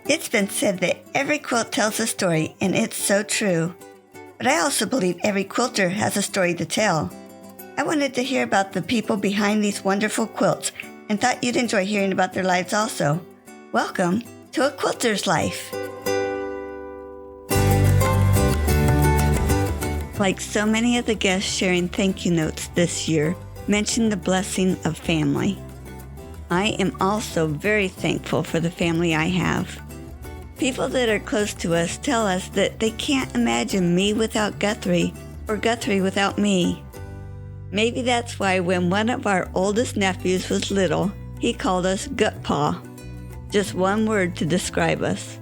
It's been said that every quilt tells a story, and it's so true. But I also believe every quilter has a story to tell. I wanted to hear about the people behind these wonderful quilts and thought you'd enjoy hearing about their lives also. Welcome to A Quilter's Life. Like so many of the guests sharing thank you notes this year, mentioned the blessing of family. I am also very thankful for the family I have. People that are close to us tell us that they can't imagine me without Guthrie or Guthrie without me. Maybe that's why when one of our oldest nephews was little, he called us GuPa. Just one word to describe us.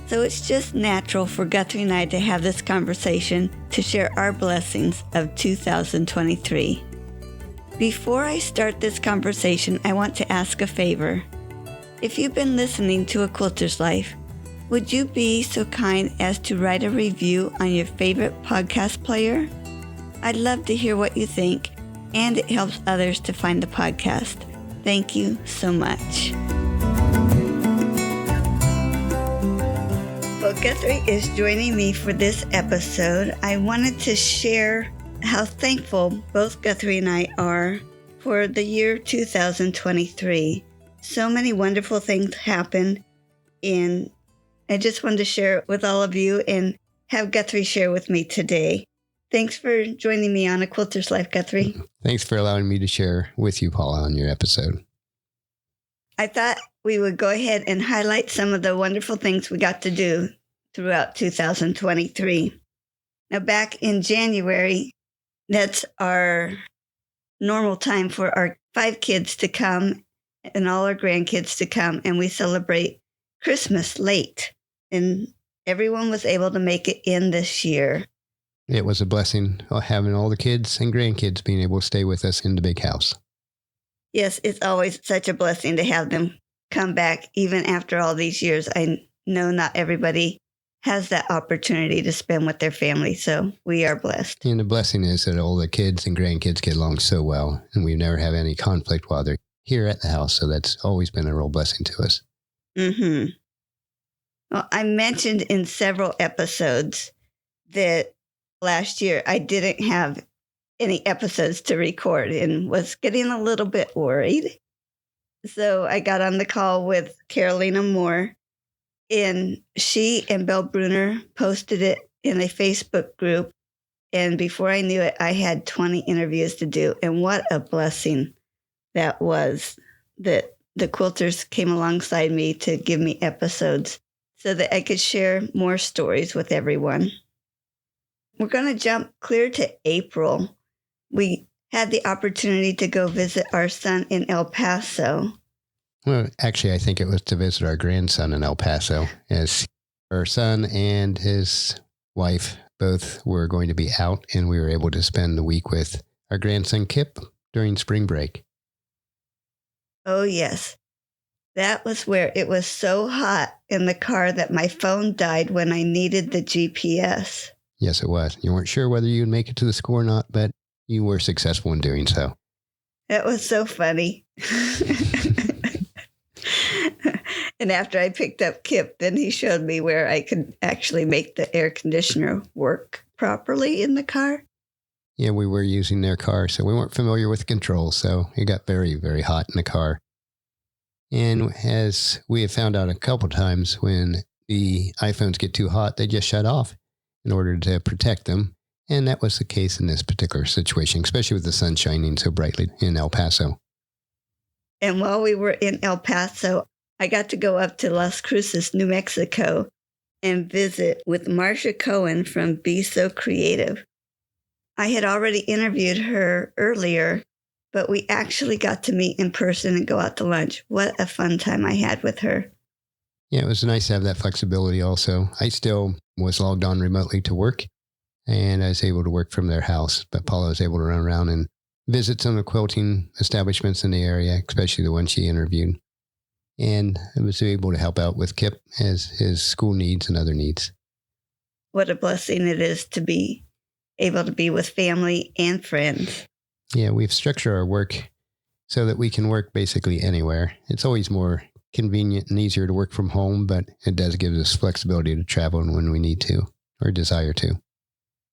So it's just natural for Guthrie and I to have this conversation to share our blessings of 2023. Before I start this conversation, I want to ask a favor. If you've been listening to A Quilter's Life, would you be so kind as to write a review on your favorite podcast player? I'd love to hear what you think, and it helps others to find the podcast. Thank you so much. Well, Guthrie is joining me for this episode. I wanted to share how thankful both Guthrie and I are for the year 2023. So many wonderful things happened, and I just wanted to share it with all of you and have Guthrie share with me today. Thanks for joining me on A Quilter's Life, Guthrie. Thanks for allowing me to share with you, Paula, on your episode. I thought we would go ahead and highlight some of the wonderful things we got to do throughout 2023. Now, back in January, that's our normal time for our 5 kids to come and all our grandkids to come, and we celebrate Christmas late. And everyone was able to make it in this year. It was a blessing having all the kids and grandkids being able to stay with us in the big house. Yes, it's always such a blessing to have them come back even after all these years. I know not everybody has that opportunity to spend with their family, so we are blessed. And the blessing is that all the kids and grandkids get along so well, and we never have any conflict while they're here at the house, so that's always been a real blessing to us. Mm-hmm. Well, I mentioned in several episodes that last year I didn't have any episodes to record and was getting a little bit worried. So I got on the call with Carolina Moore, and she and Belle Bruner posted it in a Facebook group. And before I knew it, I had 20 interviews to do. And what a blessing that was, that the quilters came alongside me to give me episodes so that I could share more stories with everyone. We're going to jump clear to April. We had the opportunity to go visit our son in El Paso. Well, actually, I think it was to visit our grandson in El Paso, as our son and his wife both were going to be out, and we were able to spend the week with our grandson Kip during spring break. Oh, yes. That was where it was so hot in the car that my phone died when I needed the GPS. Yes, it was. You weren't sure whether you'd make it to the school or not, but you were successful in doing so. That was so funny. And after I picked up Kip, then he showed me where I could actually make the air conditioner work properly in the car. Yeah, we were using their car, so we weren't familiar with the controls, so it got very, very hot in the car. And as we have found out a couple times, when the iPhones get too hot, they just shut off in order to protect them. And that was the case in this particular situation, especially with the sun shining so brightly in El Paso. And while we were in El Paso, I got to go up to Las Cruces, New Mexico, and visit with Marsha Cohen from Be So Creative. I had already interviewed her earlier, but we actually got to meet in person and go out to lunch. What a fun time I had with her. Yeah, it was nice to have that flexibility also. I still was logged on remotely to work, and I was able to work from their house, but Paula was able to run around and visit some of the quilting establishments in the area, especially the one she interviewed. And I was able to help out with Kip as his school needs and other needs. What a blessing it is to be able to be with family and friends. Yeah, we've structured our work so that we can work basically anywhere. It's always more convenient and easier to work from home, but it does give us flexibility to travel when we need to or desire to.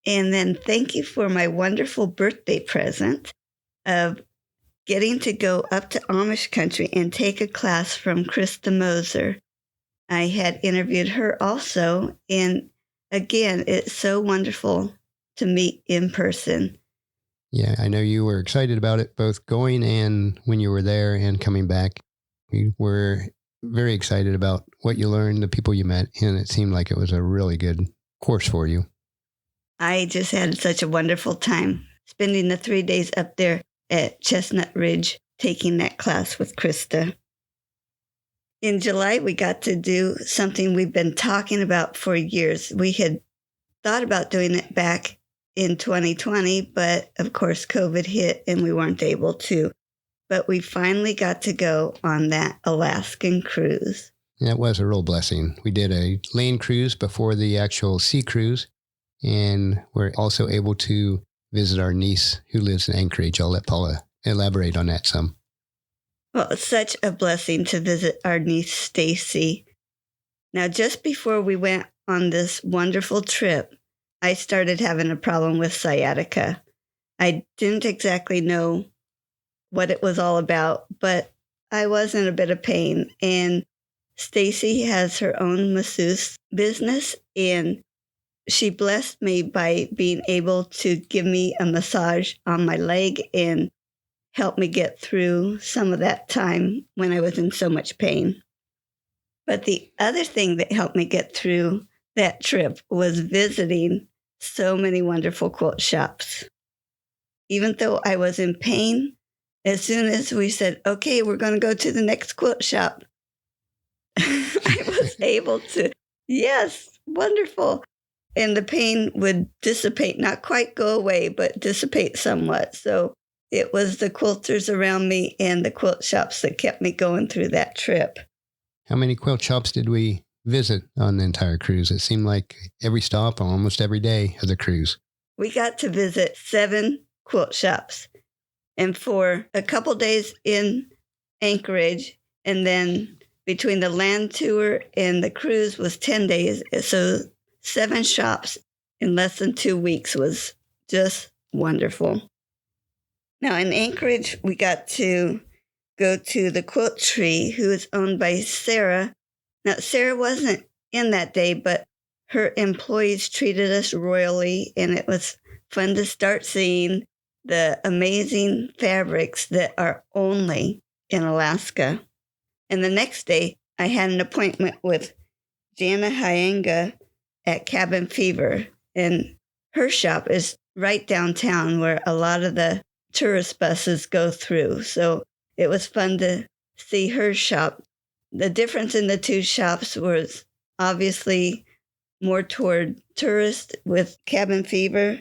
And then thank you for my wonderful birthday present of getting to go up to Amish country and take a class from Krista Moser. I had interviewed her also. And again, it's so wonderful to meet in person. Yeah, I know you were excited about it, both going and when you were there and coming back. We were very excited about what you learned, the people you met, and it seemed like it was a really good course for you. I just had such a wonderful time spending the 3 days up there at Chestnut Ridge, taking that class with Krista. In July, we got to do something we've been talking about for years. We had thought about doing it back in 2020, but of course, COVID hit and we weren't able to. But we finally got to go on that Alaskan cruise. That was a real blessing. We did a land cruise before the actual sea cruise, and we're also able to visit our niece who lives in Anchorage. I'll let Paula elaborate on that some. Well, it's such a blessing to visit our niece, Stacy. Now, just before we went on this wonderful trip, I started having a problem with sciatica. I didn't exactly know what it was all about, but I was in a bit of pain. And Stacy has her own masseuse business, and she blessed me by being able to give me a massage on my leg and help me get through some of that time when I was in so much pain. But the other thing that helped me get through that trip was visiting so many wonderful quilt shops. Even though I was in pain, as soon as we said, okay, we're going to go to the next quilt shop, I was able to, yes, wonderful. And the pain would dissipate, not quite go away, but dissipate somewhat. So it was the quilters around me and the quilt shops that kept me going through that trip. How many quilt shops did we visit on the entire cruise? It seemed like every stop, almost every day of the cruise. We got to visit 7 quilt shops. And for a couple days in Anchorage, and then between the land tour and the cruise was 10 days. So 7 shops in less than 2 weeks was just wonderful. Now, in Anchorage, we got to go to the Quilt Tree, who is owned by Sarah. Now, Sarah wasn't in that day, but her employees treated us royally, and it was fun to start seeing the amazing fabrics that are only in Alaska. And the next day, I had an appointment with Jana Hyanga at Cabin Fever, and her shop is right downtown where a lot of the tourist buses go through. So it was fun to see her shop. The difference in the two shops was obviously more toward tourists with Cabin Fever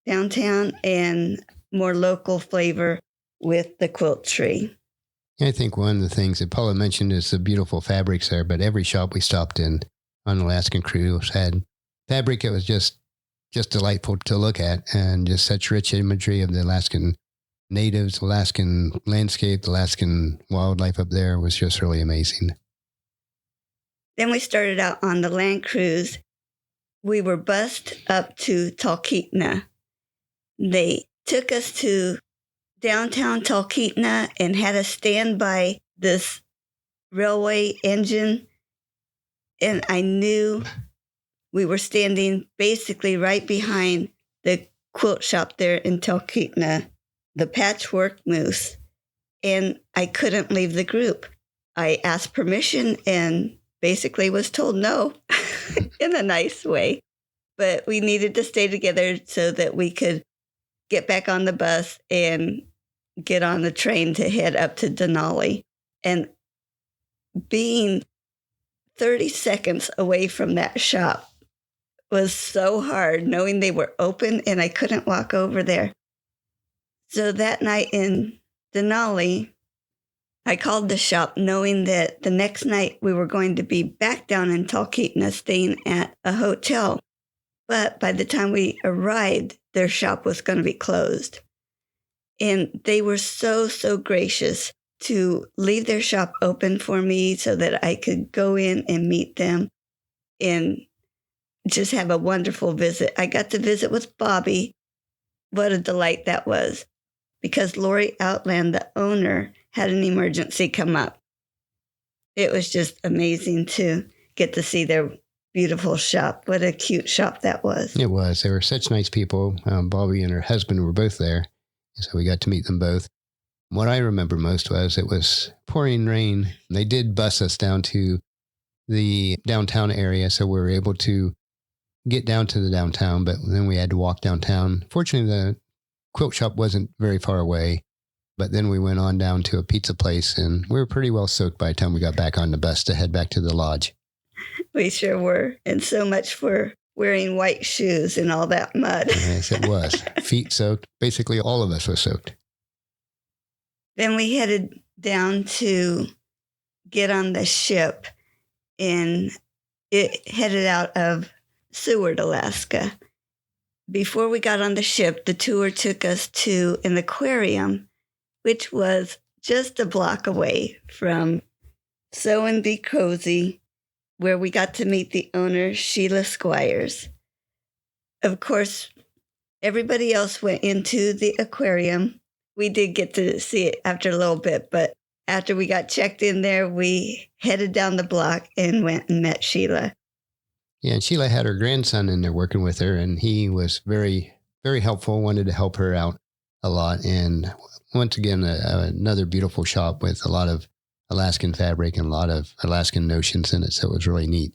downtown and more local flavor with the Quilt Tree. I think one of the things that Paula mentioned is the beautiful fabrics there, but every shop we stopped in on the Alaskan cruise had fabric that was just delightful to look at, and just such rich imagery of the Alaskan natives, Alaskan landscape, Alaskan wildlife up there was just really amazing. Then we started out on the land cruise. We were bused up to Talkeetna. They took us to downtown Talkeetna and had us stand by this railway engine. And I knew we were standing basically right behind the quilt shop there in Talkeetna, the Patchwork Moose. And I couldn't leave the group. I asked permission and basically was told no in a nice way. But we needed to stay together so that we could get back on the bus and get on the train to head up to Denali. And being 30 seconds away from that shop was so hard, knowing they were open and I couldn't walk over there. So that night in Denali, I called the shop knowing that the next night we were going to be back down in Talkeetna staying at a hotel. But by the time we arrived, their shop was going to be closed. And they were so, so gracious to leave their shop open for me so that I could go in and meet them and just have a wonderful visit. I got to visit with Bobby. What a delight that was, because Lori Outland, the owner, had an emergency come up. It was just amazing to get to see their beautiful shop. What a cute shop that was. It was. They were such nice people. Bobby and her husband were both there, so we got to meet them both. What I remember most was it was pouring rain. They did bus us down to the downtown area, so we were able to get down to the downtown, but then we had to walk downtown. Fortunately, the quilt shop wasn't very far away, but then we went on down to a pizza place, and we were pretty well soaked by the time we got back on the bus to head back to the lodge. We sure were. And so much for wearing white shoes in all that mud. Yes, it was. Feet soaked. Basically, all of us were soaked. Then we headed down to get on the ship, and it headed out of Seward, Alaska. Before we got on the ship, the tour took us to an aquarium, which was just a block away from Sew and Be Cozy, where we got to meet the owner, Sheila Squires. Of course, everybody else went into the aquarium. We did get to see it after a little bit, but after we got checked in there, we headed down the block and went and met Sheila. Yeah, and Sheila had her grandson in there working with her, and he was very, very helpful, wanted to help her out a lot. And once again, another beautiful shop with a lot of Alaskan fabric and a lot of Alaskan notions in it, so it was really neat.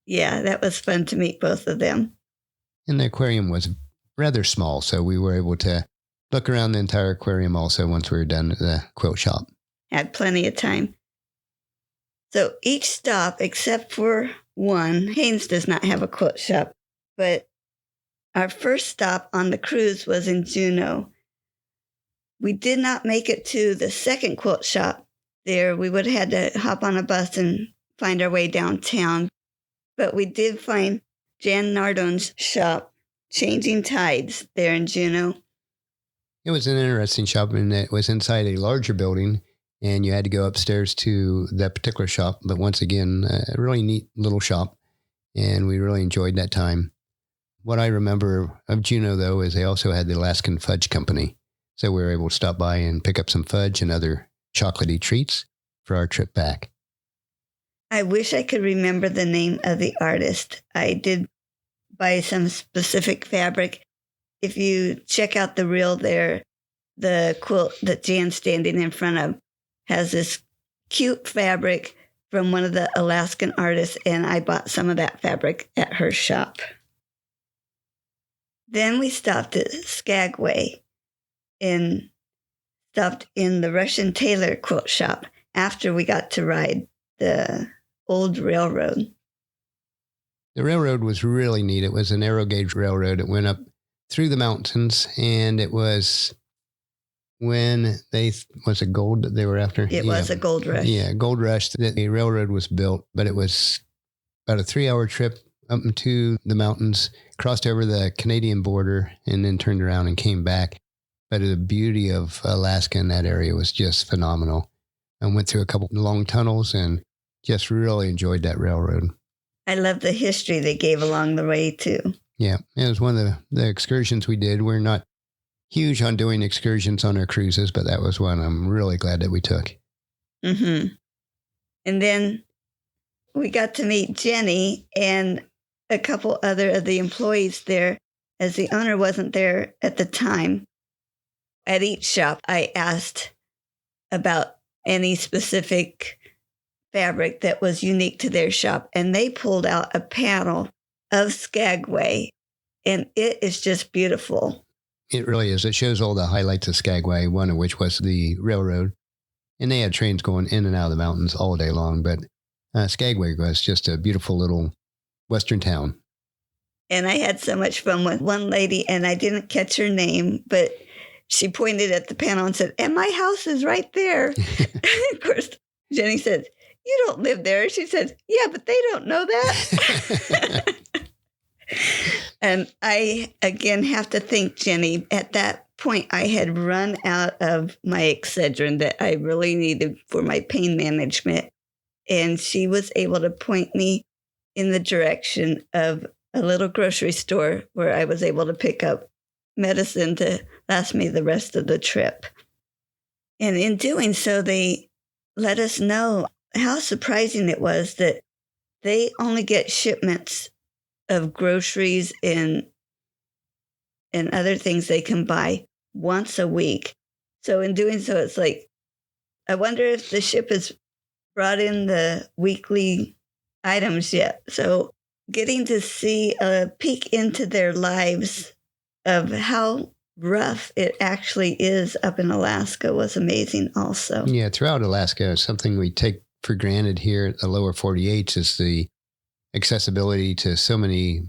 Yeah, that was fun to meet both of them. And the aquarium was rather small, so we were able to look around the entire aquarium also once we were done at the quilt shop. Had plenty of time. So each stop, except for one, Haynes does not have a quilt shop, but our first stop on the cruise was in Juneau. We did not make it to the second quilt shop there. We would have had to hop on a bus and find our way downtown. But we did find Jan Nardon's shop, Changing Tides, there in Juneau. It was an interesting shop, and it was inside a larger building, and you had to go upstairs to that particular shop. But once again, a really neat little shop, and we really enjoyed that time. What I remember of Juneau, though, is they also had the Alaskan Fudge Company. So we were able to stop by and pick up some fudge and other chocolatey treats for our trip back. I wish I could remember the name of the artist. I did buy some specific fabric. If you check out the reel there, the quilt that Jan's standing in front of has this cute fabric from one of the Alaskan artists, and I bought some of that fabric at her shop. Then we stopped at Skagway and stopped in the Russian Tailor quilt shop after we got to ride the old railroad. The railroad was really neat. It was a narrow gauge railroad. It went up through the mountains, and it was when was it gold that they were after? It was a gold rush. Yeah, gold rush that the railroad was built, but it was about a 3-hour trip up into the mountains, crossed over the Canadian border, and then turned around and came back. But the beauty of Alaska in that area was just phenomenal. I went through a couple long tunnels and just really enjoyed that railroad. I love the history they gave along the way, too. Yeah, it was one of the excursions we did. We're not huge on doing excursions on our cruises, but that was one I'm really glad that we took. Mm-hmm. And then we got to meet Jenny and a couple other of the employees there, as the owner wasn't there at the time. At each shop, I asked about any specific fabric that was unique to their shop, and they pulled out a panel of Skagway, and it is just beautiful. It really is. It shows all the highlights of Skagway, one of which was the railroad, and they had trains going in and out of the mountains all day long, but Skagway was just a beautiful little western town. And I had so much fun with one lady, and I didn't catch her name, but she pointed at the panel and said, "And my house is right there." Of course, Jenny said, "You don't live there." She said, "Yeah, but they don't know that." And I, again, have to thank Jenny. At that point, I had run out of my Excedrin that I really needed for my pain management. And she was able to point me in the direction of a little grocery store where I was able to pick up medicine to last me the rest of the trip. And in doing so, they let us know how surprising it was that they only get shipments of groceries and other things they can buy once a week. So in doing so, it's like, I wonder if the ship has brought in the weekly items yet. So getting to see a peek into their lives of how rough it actually is up in Alaska was amazing also. Yeah, throughout Alaska, something we take for granted here at the lower 48 is the accessibility to so many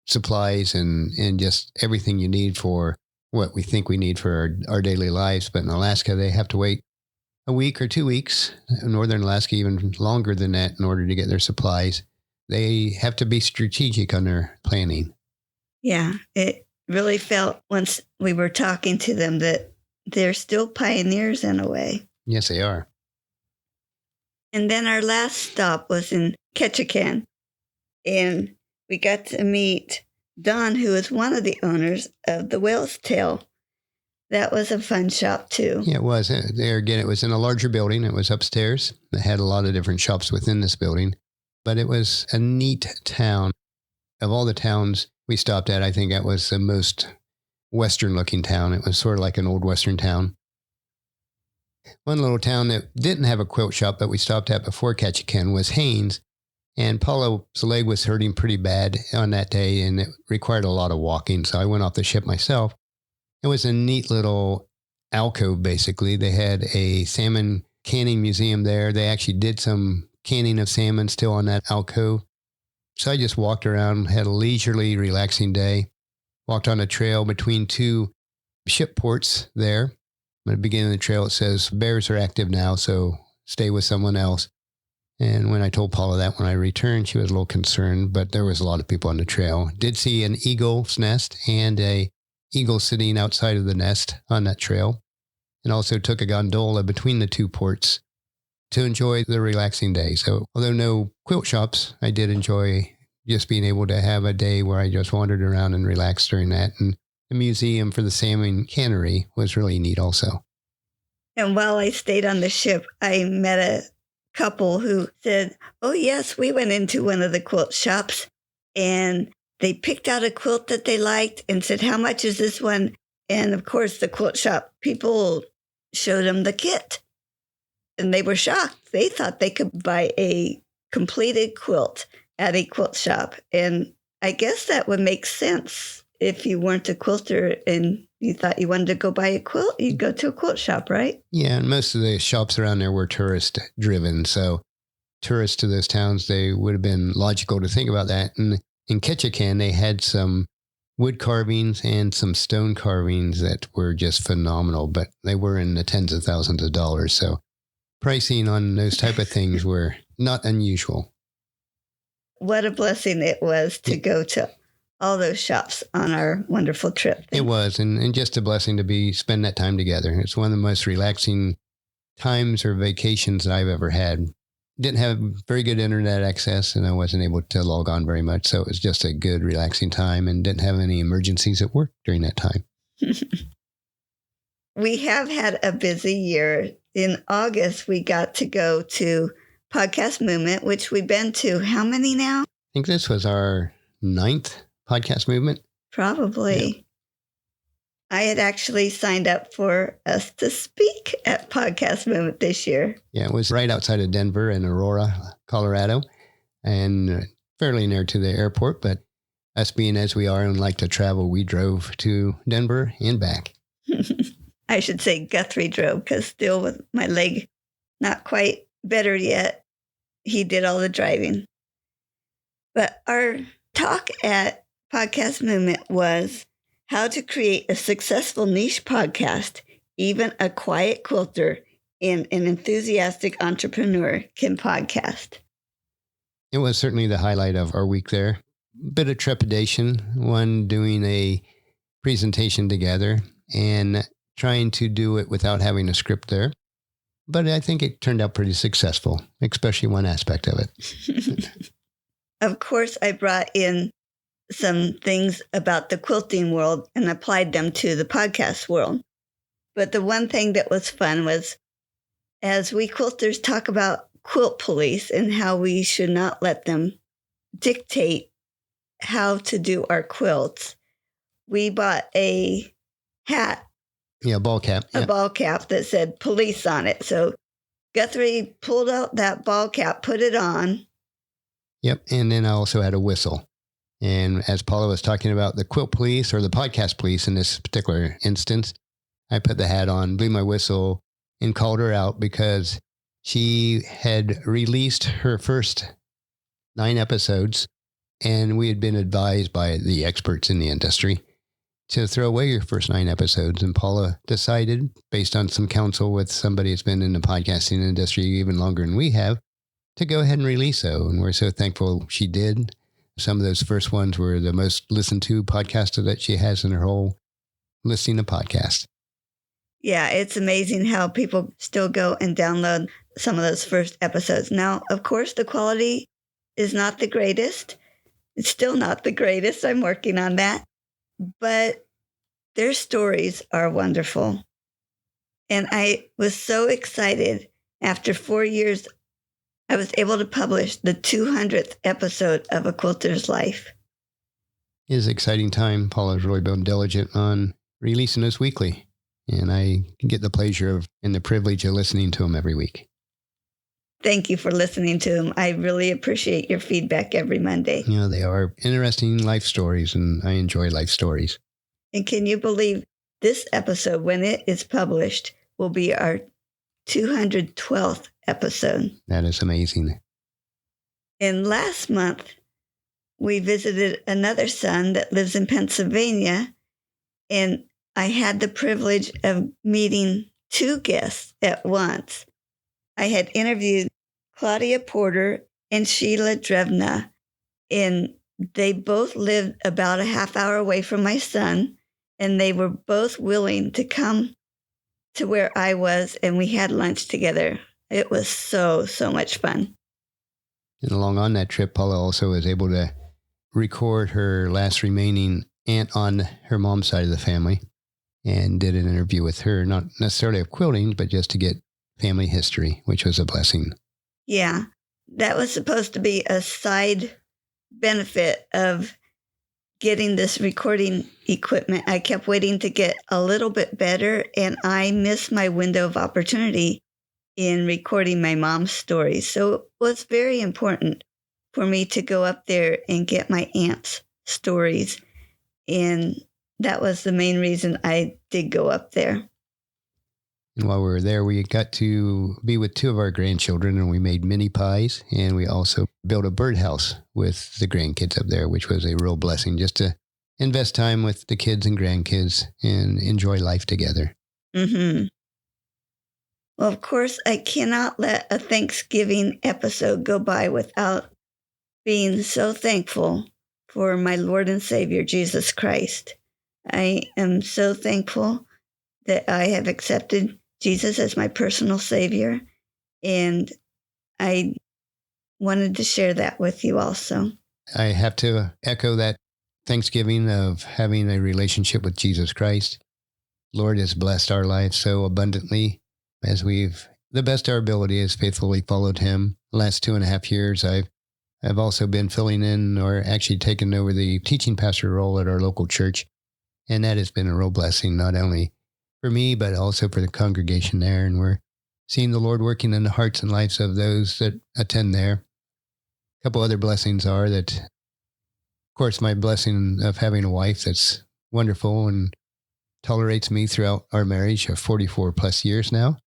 supplies and just everything you need for what we think we need for our daily lives. But in Alaska, they have to wait a week or 2 weeks. Northern Alaska, even longer than that, in order to get their supplies. They have to be strategic on their planning. Yeah, it really felt once we were talking to them that they're still pioneers in a way. Yes, they are. And then our last stop was in Ketchikan. And we got to meet Don, who is one of the owners of the Whale's Tail. That was a fun shop, too. Yeah, it was. There again, it was in a larger building. It was upstairs. It had a lot of different shops within this building. But it was a neat town. Of all the towns we stopped at, I think that was the most Western-looking town. It was sort of like an old Western town. One little town that didn't have a quilt shop that we stopped at before Ketchikan was Haines. And Paula's leg was hurting pretty bad on that day, and it required a lot of walking. So I went off the ship myself. It was a neat little alcove, basically. They had a salmon canning museum there. They actually did some canning of salmon still on that alcove. So I just walked around, had a leisurely, relaxing day. Walked on a trail between two ship ports there. At the beginning of the trail, it says, bears are active now, so stay with someone else. And when I told Paula that when I returned, she was a little concerned, but there was a lot of people on the trail. Did see an eagle's nest and a eagle sitting outside of the nest on that trail, and also took a gondola between the two ports to enjoy the relaxing day. So although no quilt shops, I did enjoy just being able to have a day where I just wandered around and relaxed during that. And the museum for the salmon cannery was really neat also. And while I stayed on the ship, I met a couple who said, oh, yes, we went into one of the quilt shops and they picked out a quilt that they liked and said, how much is this one? And of course, the quilt shop people showed them the kit and they were shocked. They thought they could buy a completed quilt at a quilt shop. And I guess that would make sense if you weren't a quilter and you thought you wanted to go buy a quilt, you'd go to a quilt shop, right? Yeah, and most of the shops around there were tourist driven. So tourists to those towns, they would have been logical to think about that. And in Ketchikan, they had some wood carvings and some stone carvings that were just phenomenal, but they were in the tens of thousands of dollars. So pricing on those type of things were not unusual. What a blessing it was to go to all those shops on our wonderful trip. It was, and just a blessing to spend that time together. It's one of the most relaxing times or vacations that I've ever had. Didn't have very good internet access, and I wasn't able to log on very much, so it was just a good, relaxing time, and didn't have any emergencies at work during that time. We have had a busy year. In August, we got to go to Podcast Movement, which we've been to how many now? I think this was our 9th Podcast Movement. Probably. Yeah. I had actually signed up for us to speak at Podcast Movement this year. Yeah, it was right outside of Denver in Aurora, Colorado, and fairly near to the airport. But us being as we are and like to travel, we drove to Denver and back. I should say Guthrie drove, because still with my leg not quite better yet, he did all the driving. But our talk at Podcast Movement was how to create a successful niche podcast. Even a quiet quilter and an enthusiastic entrepreneur can podcast. It was certainly the highlight of our week there. Bit of trepidation, one doing a presentation together. and trying to do it without having a script there. But I think it turned out pretty successful, especially one aspect of it. Of course, I brought in some things about the quilting world and applied them to the podcast world. But the one thing that was fun was, as we quilters talk about quilt police and how we should not let them dictate how to do our quilts, we bought a hat. Yeah, ball cap. A ball cap that said police on it. So Guthrie pulled out that ball cap, put it on. Yep. And then I also had a whistle. And as Paula was talking about the quilt police, or the podcast police in this particular instance, I put the hat on, blew my whistle, and called her out because she had released her first 9 episodes. And we had been advised by the experts in the industry to throw away your first 9 episodes. And Paula decided, based on some counsel with somebody that's been in the podcasting industry even longer than we have, to go ahead and release those. And we're so thankful she did. Some of those first ones were the most listened to podcaster that she has in her whole listing of podcasts. Yeah, it's amazing how people still go and download some of those first episodes. Now, of course, the quality is not the greatest. It's still not the greatest. I'm working on that. But their stories are wonderful. And I was so excited. After 4 years, I was able to publish the 200th episode of A Quilter's Life. It is an exciting time. Paula's really been diligent on releasing us weekly. And I get the pleasure of and the privilege of listening to them every week. Thank you for listening to them. I really appreciate your feedback every Monday. You know, they are interesting life stories, and I enjoy life stories. And can you believe this episode, when it is published, will be our 212th episode? That is amazing. And last month, we visited another son that lives in Pennsylvania, and I had the privilege of meeting 2 guests at once. I had interviewed Claudia Porter and Sheila Drevna, and they both lived about a half hour away from my son, and they were both willing to come to where I was, and we had lunch together. It was so much fun. And along on that trip, Paula also was able to record her last remaining aunt on her mom's side of the family and did an interview with her, not necessarily of quilting, but just to get family history, which was a blessing. Yeah, that was supposed to be a side benefit of getting this recording equipment. I kept waiting to get a little bit better, and I missed my window of opportunity in recording my mom's stories. So it was very important for me to go up there and get my aunt's stories. And that was the main reason I did go up there. And while we were there, we got to be with 2 of our grandchildren, and we made mini pies, and we also built a birdhouse with the grandkids up there, which was a real blessing, just to invest time with the kids and grandkids and enjoy life together. Mm-hmm. Well, of course, I cannot let a Thanksgiving episode go by without being so thankful for my Lord and Savior, Jesus Christ. I am so thankful that I have accepted Jesus as my personal Savior, and I wanted to share that with you also. I have to echo that Thanksgiving of having a relationship with Jesus Christ. Lord has blessed our lives so abundantly as we've, the best of our ability, has faithfully followed him. The last 2.5 years, I've also been filling in, or actually taken over the teaching pastor role at our local church. And that has been a real blessing, not only for me, but also for the congregation there. And we're seeing the Lord working in the hearts and lives of those that attend there. A couple other blessings are that, of course, my blessing of having a wife that's wonderful and tolerates me throughout our marriage of 44 plus years now.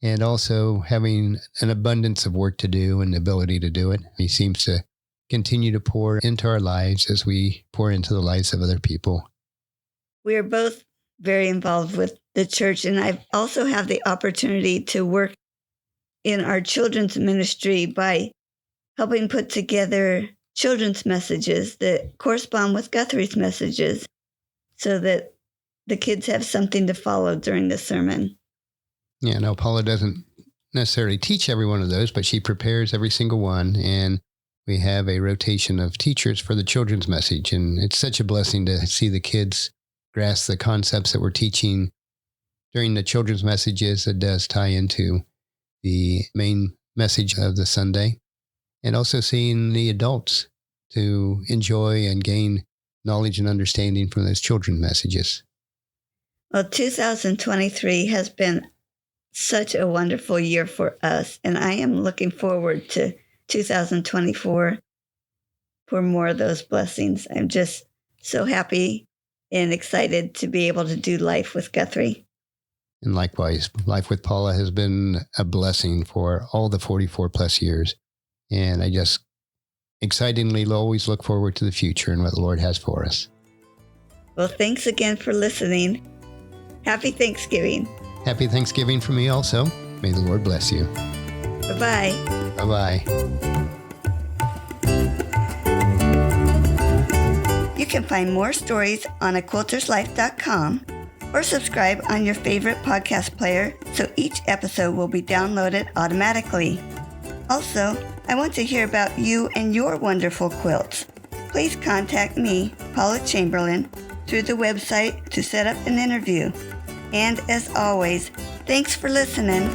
And also having an abundance of work to do and the ability to do it. He seems to continue to pour into our lives as we pour into the lives of other people. We are both very involved with the church, and I also have the opportunity to work in our children's ministry by helping put together children's messages that correspond with Guthrie's messages, so that the kids have something to follow during the sermon. Yeah, no, Paula doesn't necessarily teach every one of those, but she prepares every single one. And we have a rotation of teachers for the children's message. And it's such a blessing to see the kids grasp the concepts that we're teaching during the children's messages. That does tie into the main message of the Sunday. And also seeing the adults to enjoy and gain knowledge and understanding from those children's messages. Well, 2023 has been such a wonderful year for us, and I am looking forward to 2024 for more of those blessings. I'm just so happy and excited to be able to do life with Guthrie. And likewise, life with Paula has been a blessing for all the 44 plus years. And I just excitingly always look forward to the future and what the Lord has for us. Well, thanks again for listening. Happy Thanksgiving. Happy Thanksgiving for me also. May the Lord bless you. Bye-bye. Bye-bye. You can find more stories on aquilterslife.com or subscribe on your favorite podcast player so each episode will be downloaded automatically. Also, I want to hear about you and your wonderful quilts. Please contact me, Paula Chamberlain, through the website to set up an interview. And as always, thanks for listening.